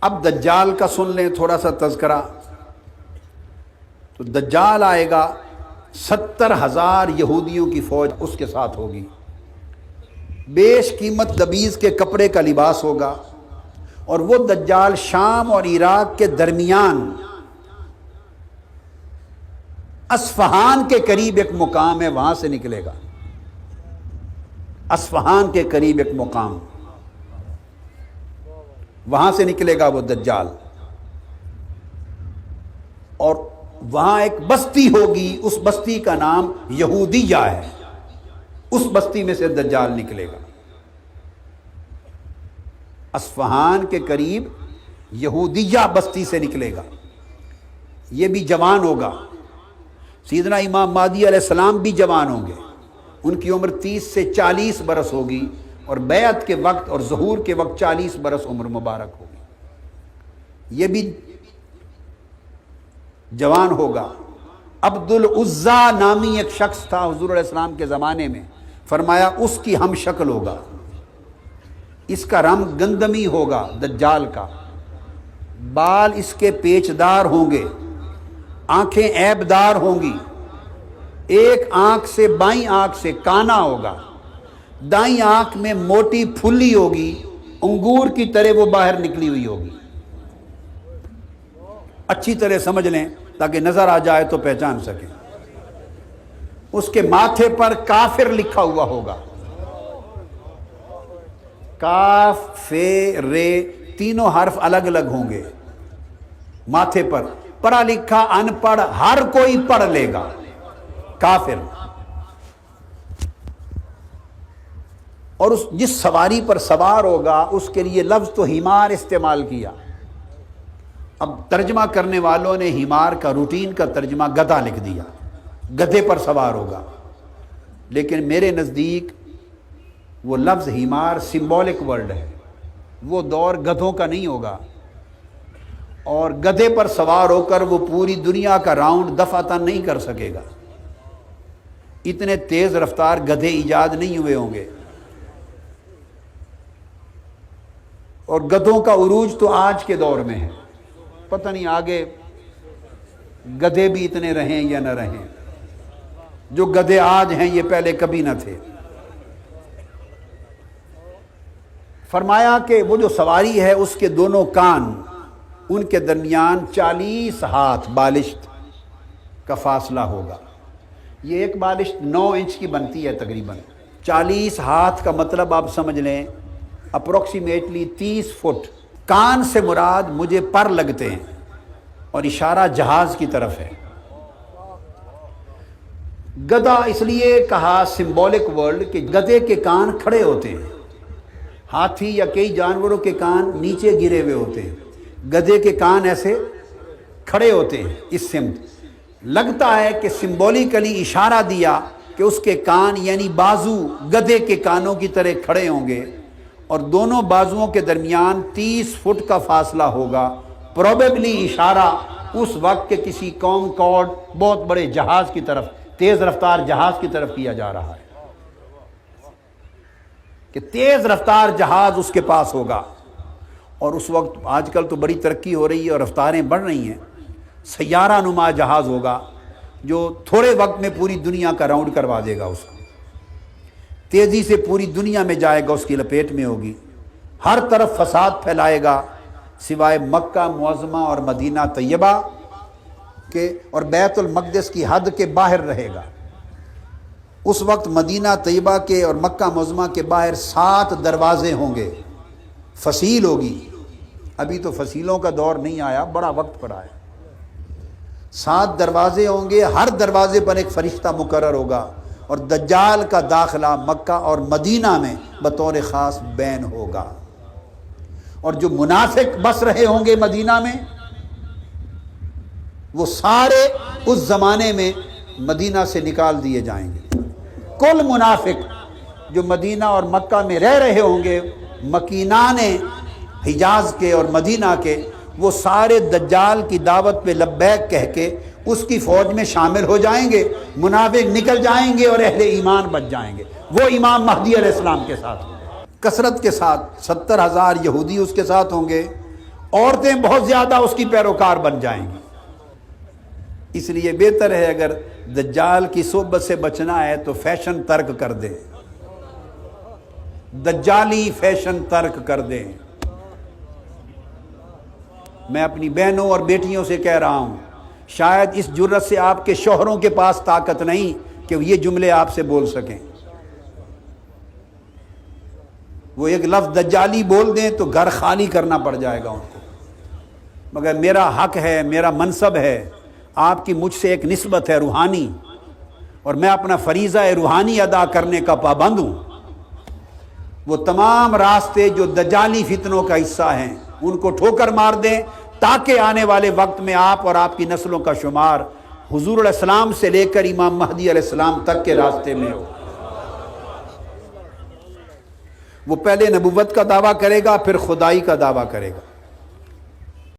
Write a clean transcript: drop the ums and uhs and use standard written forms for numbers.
اب دجال کا سن لیں تھوڑا سا تذکرہ. تو دجال آئے گا، 70,000 یہودیوں کی فوج اس کے ساتھ ہوگی، بیش قیمت دبیز کے کپڑے کا لباس ہوگا، اور وہ دجال شام اور عراق کے درمیان اصفہان کے قریب ایک مقام ہے، وہاں سے نکلے گا. اصفہان کے قریب ایک مقام، وہاں سے نکلے گا وہ دجال، اور وہاں ایک بستی ہوگی، اس بستی کا نام یہودیہ ہے، اس بستی میں سے دجال نکلے گا. اصفہان کے قریب یہودیہ بستی سے نکلے گا. یہ بھی جوان ہوگا. سیدنا امام مہدی علیہ السلام بھی جوان ہوں گے، ان کی عمر 30 سے 40 برس ہوگی، اور بیعت کے وقت اور ظہور کے وقت 40 برس عمر مبارک ہوگی. یہ بھی جوان ہوگا. عبد العزیٰ نامی ایک شخص تھا حضور علیہ السلام کے زمانے میں، فرمایا اس کی ہم شکل ہوگا. اس کا رنگ گندمی ہوگا دجال کا، بال اس کے پیچدار ہوں گے، آنکھیں عیبدار ہوں گی، ایک آنکھ سے بائیں آنکھ سے کانا ہوگا، دائیں آنکھ میں موٹی پھلی ہوگی، انگور کی طرح وہ باہر نکلی ہوئی ہوگی. اچھی طرح سمجھ لیں تاکہ نظر آ جائے تو پہچان سکیں. اس کے ماتھے پر کافر لکھا ہوا ہوگا، کاف فے رے تینوں حرف الگ الگ ہوں گے ماتھے پر. پڑھا لکھا ان پڑھ ہر کوئی پڑھ لے گا. کافر. اور جس سواری پر سوار ہوگا اس کے لیے لفظ تو حمار استعمال کیا. اب ترجمہ کرنے والوں نے حمار کا روٹین کا ترجمہ گدھا لکھ دیا، گدھے پر سوار ہوگا. لیکن میرے نزدیک وہ لفظ حمار سمبولک ورڈ ہے، وہ دور گدھوں کا نہیں ہوگا، اور گدھے پر سوار ہو کر وہ پوری دنیا کا راؤنڈ دفعتاً نہیں کر سکے گا. اتنے تیز رفتار گدھے ایجاد نہیں ہوئے ہوں گے، اور گدھوں کا عروج تو آج کے دور میں ہے. پتہ نہیں آگے گدھے بھی اتنے رہیں یا نہ رہیں. جو گدھے آج ہیں یہ پہلے کبھی نہ تھے. فرمایا کہ وہ جو سواری ہے اس کے دونوں کان، ان کے درمیان 40 ہاتھ بالشت کا فاصلہ ہوگا. یہ ایک بالشت 9 انچ کی بنتی ہے تقریباً. 40 ہاتھ کا مطلب آپ سمجھ لیں اپروکسیمیٹلی 30 فٹ. کان سے مراد مجھے پر لگتے ہیں، اور اشارہ جہاز کی طرف ہے. گدھا اس لیے کہا سمبولک ورڈ کہ گدھے کے کان کھڑے ہوتے ہیں، ہاتھی یا کئی جانوروں کے کان نیچے گرے ہوئے ہوتے ہیں، گدھے کے کان ایسے کھڑے ہوتے ہیں اس سمت. لگتا ہے کہ سمبولیکلی اشارہ دیا کہ اس کے کان یعنی بازو گدھے کے کانوں کی طرح کھڑے ہوں گے، اور دونوں بازوؤں کے درمیان 30 فٹ کا فاصلہ ہوگا. پروبیبلی اشارہ اس وقت کے کسی کانکورڈ بہت بڑے جہاز کی طرف، تیز رفتار جہاز کی طرف کیا جا رہا ہے، کہ تیز رفتار جہاز اس کے پاس ہوگا. اور اس وقت آج کل تو بڑی ترقی ہو رہی ہے اور رفتاریں بڑھ رہی ہیں. سیارہ نما جہاز ہوگا جو تھوڑے وقت میں پوری دنیا کا راؤنڈ کروا دے گا. اس کو تیزی سے پوری دنیا میں جائے گا، اس کی لپیٹ میں ہوگی، ہر طرف فساد پھیلائے گا سوائے مکہ معظمہ اور مدینہ طیبہ کے، اور بیت المقدس کی حد کے باہر رہے گا. اس وقت مدینہ طیبہ کے اور مکہ معظمہ کے باہر 7 دروازے ہوں گے، فصیل ہوگی. ابھی تو فصیلوں کا دور نہیں آیا، بڑا وقت پڑا ہے. 7 دروازے ہوں گے، ہر دروازے پر ایک فرشتہ مقرر ہوگا، اور دجال کا داخلہ مکہ اور مدینہ میں بطور خاص بین ہوگا. اور جو منافق بس رہے ہوں گے مدینہ میں، وہ سارے اس زمانے میں مدینہ سے نکال دیے جائیں گے. کل منافق جو مدینہ اور مکہ میں رہ رہے ہوں گے، مکینان حجاز کے اور مدینہ کے، وہ سارے دجال کی دعوت پہ لبیک کہہ کے اس کی فوج میں شامل ہو جائیں گے. منافق نکل جائیں گے اور اہل ایمان بچ جائیں گے. وہ امام مہدی علیہ السلام کے ساتھ ہوں گے، کثرت کے ساتھ. 70,000 یہودی اس کے ساتھ ہوں گے، عورتیں بہت زیادہ اس کی پیروکار بن جائیں گی۔ اس لیے بہتر ہے اگر دجال کی صحبت سے بچنا ہے تو فیشن ترک کر دیں، دجالی فیشن ترک کر دیں۔ میں اپنی بہنوں اور بیٹیوں سے کہہ رہا ہوں، شاید اس جرت سے آپ کے شوہروں کے پاس طاقت نہیں کہ یہ جملے آپ سے بول سکیں۔ وہ ایک لفظ دجالی بول دیں تو گھر خالی کرنا پڑ جائے گا ان کو، مگر میرا حق ہے، میرا منصب ہے، آپ کی مجھ سے ایک نسبت ہے روحانی، اور میں اپنا فریضہ روحانی ادا کرنے کا پابند ہوں۔ وہ تمام راستے جو دجالی فتنوں کا حصہ ہیں ان کو ٹھوکر مار دیں، تاکہ آنے والے وقت میں آپ اور آپ کی نسلوں کا شمار حضور علیہ السلام سے لے کر امام مہدی علیہ السلام تک کے راستے میں ہو۔ وہ پہلے نبوت کا دعویٰ کرے گا، پھر خدائی کا دعویٰ کرے گا۔